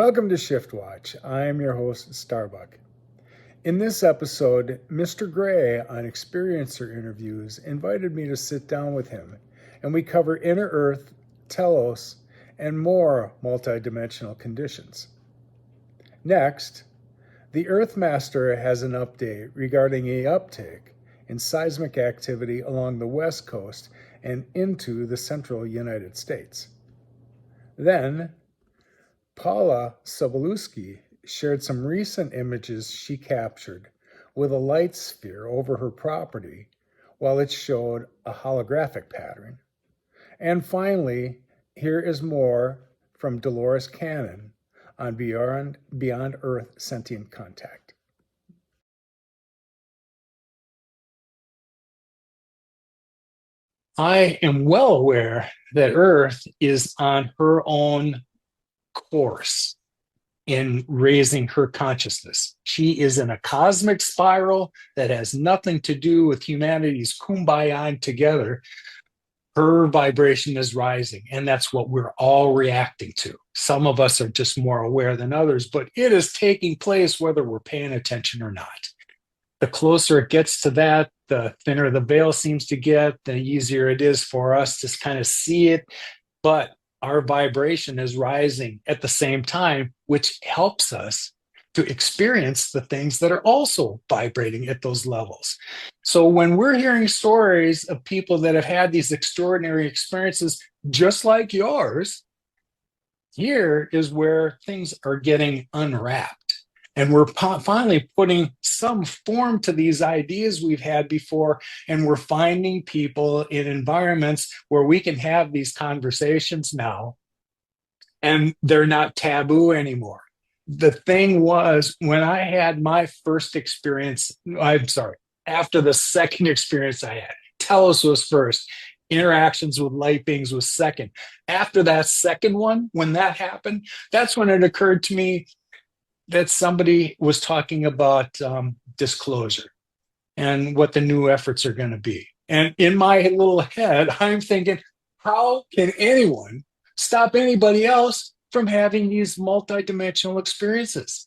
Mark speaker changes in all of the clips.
Speaker 1: Welcome to ShiftWatch. I'm your host, Starbuck. In this episode, Mr. Gray on Experiencer Interviews invited me to sit down with him, and we cover inner Earth, Telos, and more multidimensional conditions. Next, the EarthMaster has an update regarding an uptick in seismic activity along the West Coast and into the central United States. Then, Paula Sobolewski shared some recent images she captured with a light sphere over her property while it showed a holographic pattern. And finally, here is more from Dolores Cannon on Beyond Earth Sentient Contact.
Speaker 2: I am well aware that Earth is on her own course in raising her consciousness. She is in a cosmic spiral that has nothing to do with humanity's kumbaya together. Her vibration is rising, and that's what we're all reacting to. Some of us are just more aware than others, but it is taking place whether we're paying attention or not. The closer it gets to that, the thinner the veil seems to get, the easier it is for us to kind of see it. But our vibration is rising at the same time, which helps us to experience the things that are also vibrating at those levels. So when we're hearing stories of people that have had these extraordinary experiences, just like yours, here is where things are getting unwrapped. And we're finally putting some form to these ideas we've had before, and we're finding people in environments where we can have these conversations now, and they're not taboo anymore. The thing was, when I had my first experience, after the second experience I had, Telos was first, interactions with light beings was second. After that second one, when that happened, that's when it occurred to me that somebody was talking about disclosure and what the new efforts are going to be. And in my little head, I'm thinking, how can anyone stop anybody else from having these multidimensional experiences?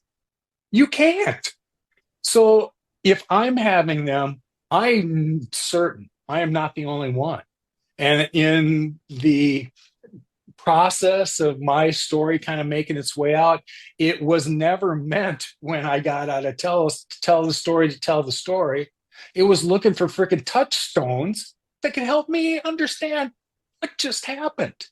Speaker 2: You can't. So if I'm having them, I'm certain I am not the only one. And in the process of my story kind of making its way out, it was never meant when I got out of Telos to tell the story. It was looking for freaking touchstones that could help me understand what just happened.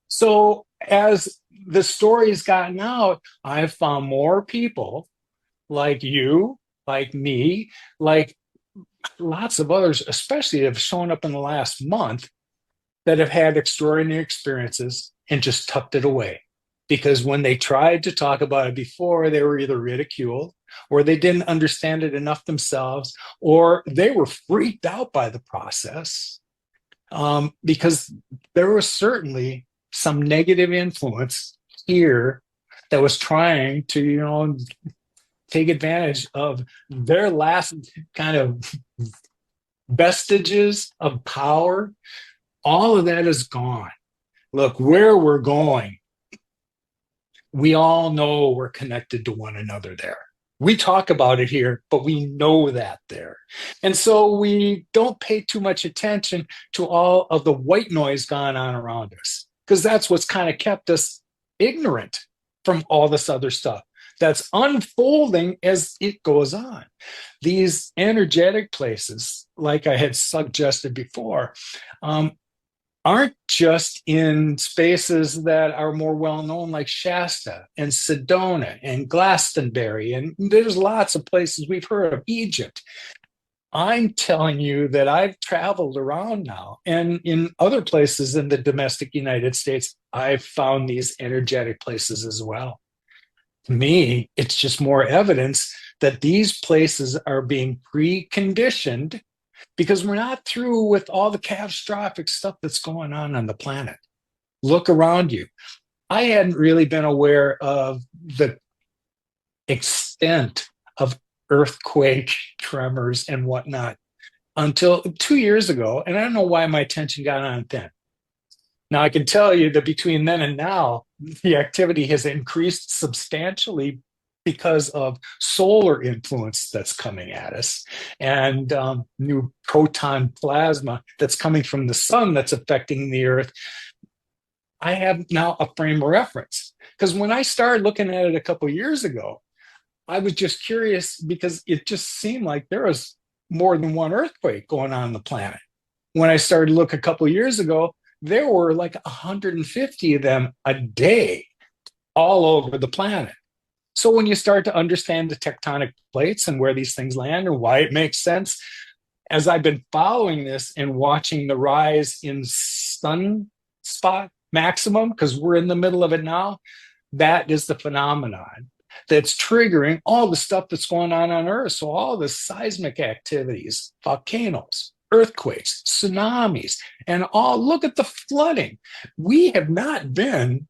Speaker 2: So as the story's gotten out, I've found more people like you, like me, like lots of others, especially have shown up in the last month, that have had extraordinary experiences and just tucked it away. Because when they tried to talk about it before, they were either ridiculed, or they didn't understand it enough themselves, or they were freaked out by the process, because there was certainly some negative influence here that was trying to, take advantage of their last kind of vestiges of power. All of that is gone. Look, where we're going, we all know we're connected to one another there. We talk about it here, but we know that there. And so we don't pay too much attention to all of the white noise going on around us, because that's what's kind of kept us ignorant from all this other stuff that's unfolding as it goes on. These energetic places, like I had suggested before, aren't just in spaces that are more well-known, like Shasta and Sedona and Glastonbury, and there's lots of places we've heard of, Egypt. I'm telling you that I've traveled around now, and in other places in the domestic United States, I've found these energetic places as well. To me, it's just more evidence that these places are being preconditioned, because we're not through with all the catastrophic stuff that's going on the planet. Look around you. I hadn't really been aware of the extent of earthquake, tremors, and whatnot until 2 years ago. And I don't know why my attention got on then. Now, I can tell you that between then and now, the activity has increased substantially because of solar influence that's coming at us and new proton plasma that's coming from the sun that's affecting the Earth. I have now a frame of reference because when I started looking at it a couple of years ago, I was just curious because it just seemed like there was more than one earthquake going on the planet. When I started to look a couple of years ago, there were like 150 of them a day all over the planet. So when you start to understand the tectonic plates and where these things land and why it makes sense, as I've been following this and watching the rise in sunspot maximum, because we're in the middle of it now, that is the phenomenon that's triggering all the stuff that's going on Earth. So all the seismic activities, volcanoes, earthquakes, tsunamis, and all, look at the flooding. We have not been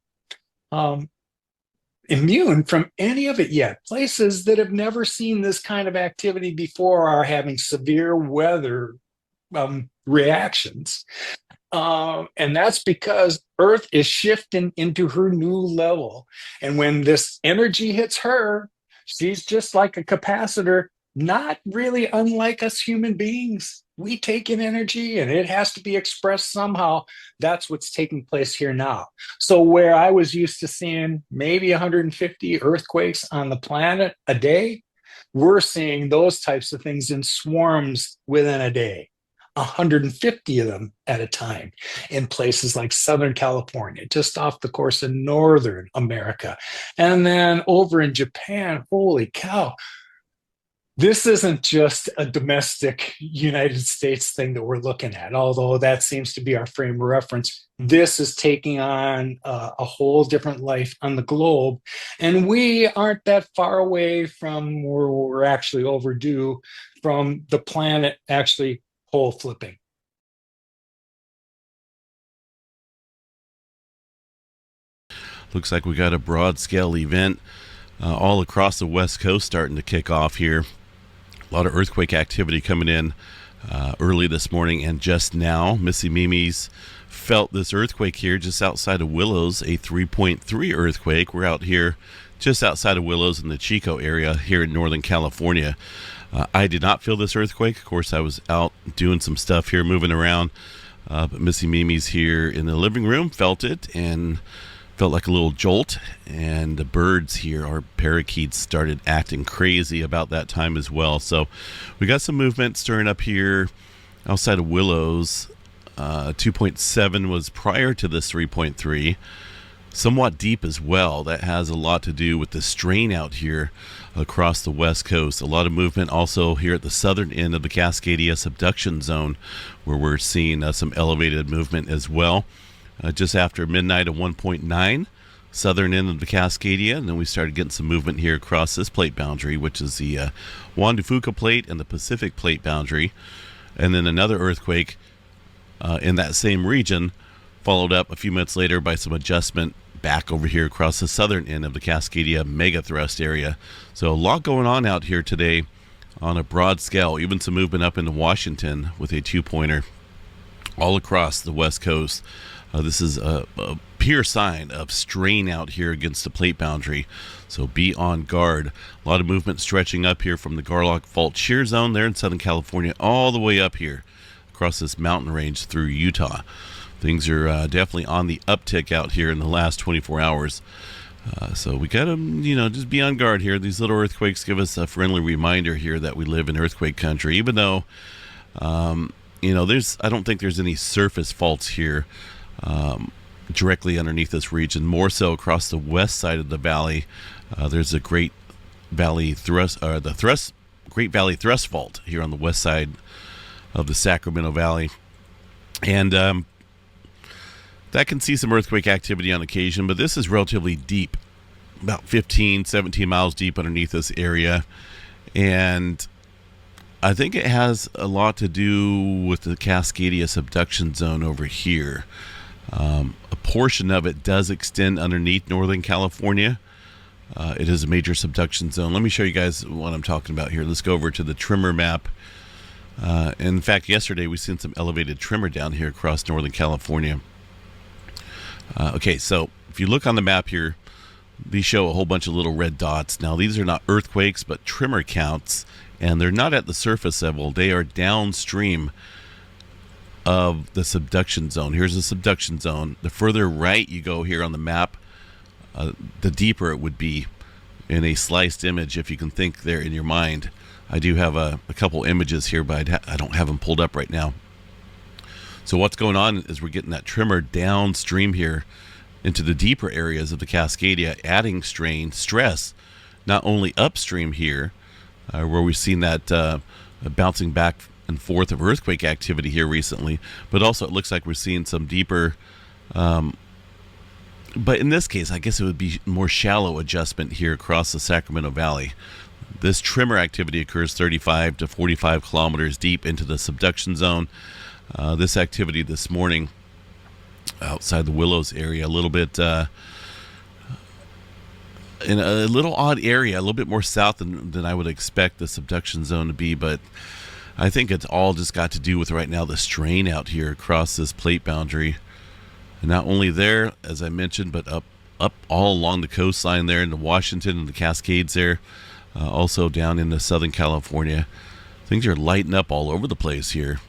Speaker 2: immune from any of it yet. Places that have never seen this kind of activity before are having severe weather reactions. And that's because Earth is shifting into her new level. And when this energy hits her, she's just like a capacitor, not really unlike us human beings. We take in energy and it has to be expressed somehow. That's what's taking place here now. So where I was used to seeing maybe 150 earthquakes on the planet a day, we're seeing those types of things in swarms within a day. 150 of them at a time in places like Southern California, just off the coast of Northern America. And then over in Japan, holy cow, this isn't just a domestic United States thing that we're looking at, although that seems to be our frame of reference. This is taking on a whole different life on the globe. And we aren't that far away from where we're actually overdue from the planet actually pole flipping.
Speaker 3: Looks like we got a broad scale event all across the West Coast starting to kick off here. A lot of earthquake activity coming in early this morning and just now. Missy Mimi's felt this earthquake here just outside of Willows, a 3.3 earthquake. We're out here just outside of Willows in the Chico area here in Northern California. I did not feel this earthquake. Of course, I was out doing some stuff here, moving around. But Missy Mimi's here in the living room, felt it, and felt like a little jolt. And the birds here, our parakeets, started acting crazy about that time as well. So we got some movement stirring up here outside of Willows. 2.7 was prior to this 3.3. Somewhat deep as well. That has a lot to do with the strain out here across the West Coast. A lot of movement also here at the southern end of the Cascadia subduction zone, where we're seeing some elevated movement as well. Just after midnight of 1.9, southern end of the Cascadia, and then we started getting some movement here across this plate boundary, which is the Juan de Fuca plate and the Pacific plate boundary. And then another earthquake in that same region, followed up a few minutes later by some adjustment back over here across the southern end of the Cascadia megathrust area. So a lot going on out here today on a broad scale, even some movement up into Washington with a 2-pointer all across the West Coast. This is a pure sign of strain out here against the plate boundary, so be on guard. A lot of movement stretching up here from the Garlock Fault Shear Zone there in Southern California all the way up here across this mountain range through Utah. Things are definitely on the uptick out here in the last 24 hours. So we got to, just be on guard here. These little earthquakes give us a friendly reminder here that we live in earthquake country, even though, I don't think there's any surface faults here directly underneath this region. More so across the west side of the valley. There's a Great Valley Thrust Fault here on the west side of the Sacramento Valley. And that can see some earthquake activity on occasion, but this is relatively deep, about 15, 17 miles deep underneath this area. And I think it has a lot to do with the Cascadia subduction zone over here. A portion of it does extend underneath Northern California. It is a major subduction zone. Let me show you guys what I'm talking about here. Let's go over to the tremor map. In fact, yesterday we seen some elevated tremor down here across Northern California. Okay, so if you look on the map here, these show a whole bunch of little red dots. Now, these are not earthquakes, but tremor counts, and they're not at the surface level. They are downstream of the subduction zone. Here's the subduction zone. The further right you go here on the map, the deeper it would be in a sliced image, if you can think there in your mind. I do have a couple images here, but I don't have them pulled up right now. So what's going on is we're getting that tremor downstream here into the deeper areas of the Cascadia, adding stress, not only upstream here, where we've seen that bouncing back and forth of earthquake activity here recently, but also it looks like we're seeing some deeper, but in this case, I guess it would be more shallow adjustment here across the Sacramento Valley. This tremor activity occurs 35 to 45 kilometers deep into the subduction zone. This activity this morning outside the Willows area, a little bit in a little odd area, a little bit more south than I would expect the subduction zone to be, but I think it's all just got to do with right now the strain out here across this plate boundary. And not only there, as I mentioned, but up all along the coastline there into Washington and the Cascades there, also down into Southern California. Things are lighting up all over the place here.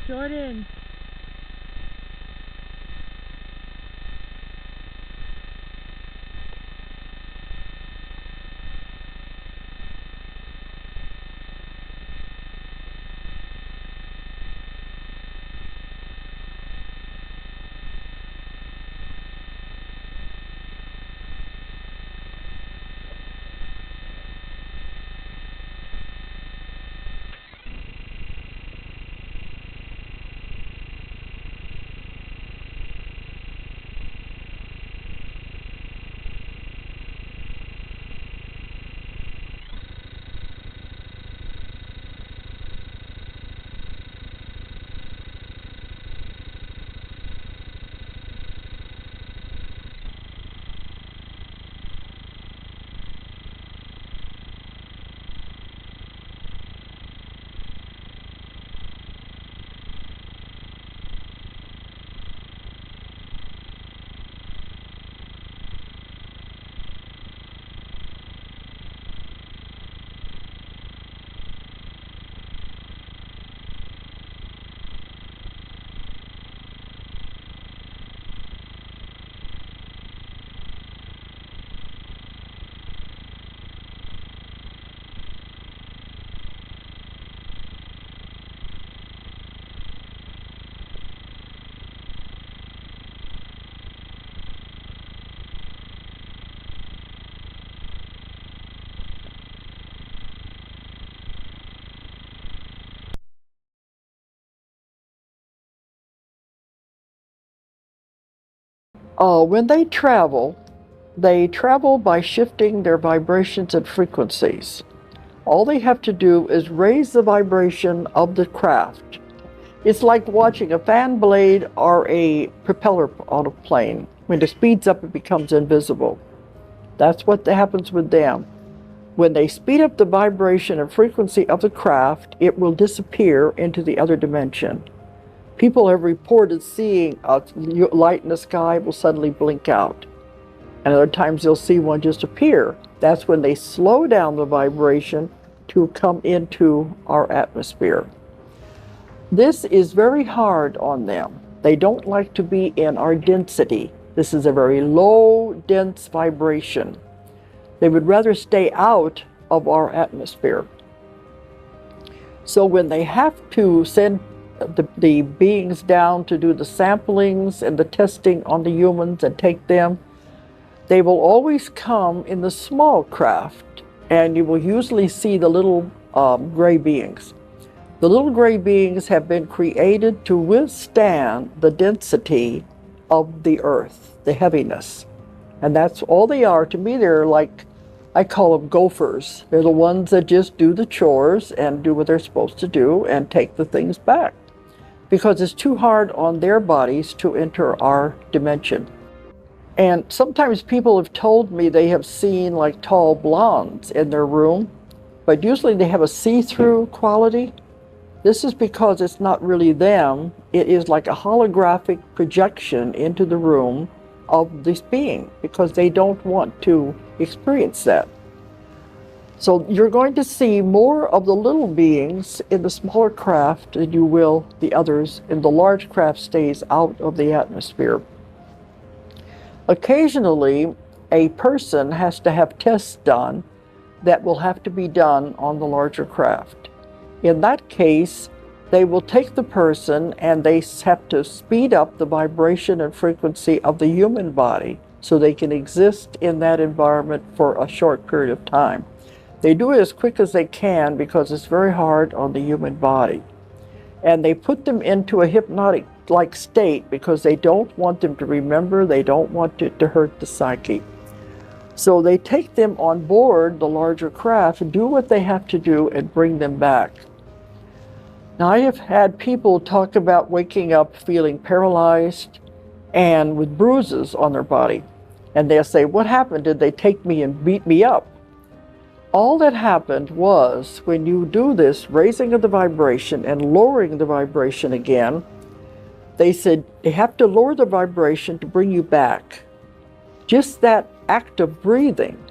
Speaker 4: Jordan. When they travel by shifting their vibrations and frequencies. All they have to do is raise the vibration of the craft. It's like watching a fan blade or a propeller on a plane. When it speeds up, it becomes invisible. That's what happens with them. When they speed up the vibration and frequency of the craft, it will disappear into the other dimension. People have reported seeing a light in the sky will suddenly blink out. And other times they'll see one just appear. That's when they slow down the vibration to come into our atmosphere. This is very hard on them. They don't like to be in our density. This is a very low, dense vibration. They would rather stay out of our atmosphere. So when they have to send the beings down to do the samplings and the testing on the humans and take them, they will always come in the small craft, and you will usually see the little gray beings. The little gray beings have been created to withstand the density of the earth, the heaviness. And that's all they are. To me, they're like, I call them gophers. They're the ones that just do the chores and do what they're supposed to do and take the things back, because it's too hard on their bodies to enter our dimension. And sometimes people have told me they have seen like tall blondes in their room, but usually they have a see-through quality. This is because it's not really them. It is like a holographic projection into the room of this being, because they don't want to experience that. So you're going to see more of the little beings in the smaller craft than you will the others, and the large craft stays out of the atmosphere. Occasionally, a person has to have tests done that will have to be done on the larger craft. In that case, they will take the person and they have to speed up the vibration and frequency of the human body so they can exist in that environment for a short period of time. They do it as quick as they can because it's very hard on the human body. And they put them into a hypnotic-like state because they don't want them to remember, they don't want it to hurt the psyche. So they take them on board the larger craft and do what they have to do and bring them back. Now, I have had people talk about waking up feeling paralyzed and with bruises on their body. And they'll say, what happened? Did they take me and beat me up? All that happened was when you do this raising of the vibration and lowering the vibration again, they said they have to lower the vibration to bring you back. Just that act of breathing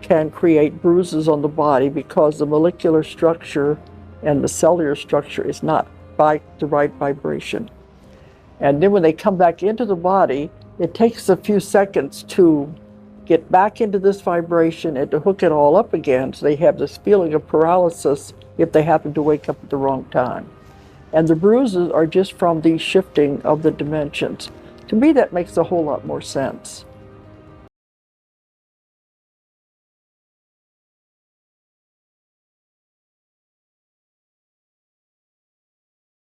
Speaker 4: can create bruises on the body because the molecular structure and the cellular structure is not by the right vibration. And then when they come back into the body, it takes a few seconds to get back into this vibration and to hook it all up again, so they have this feeling of paralysis if they happen to wake up at the wrong time. And the bruises are just from the shifting of the dimensions. To me, that makes a whole lot more sense.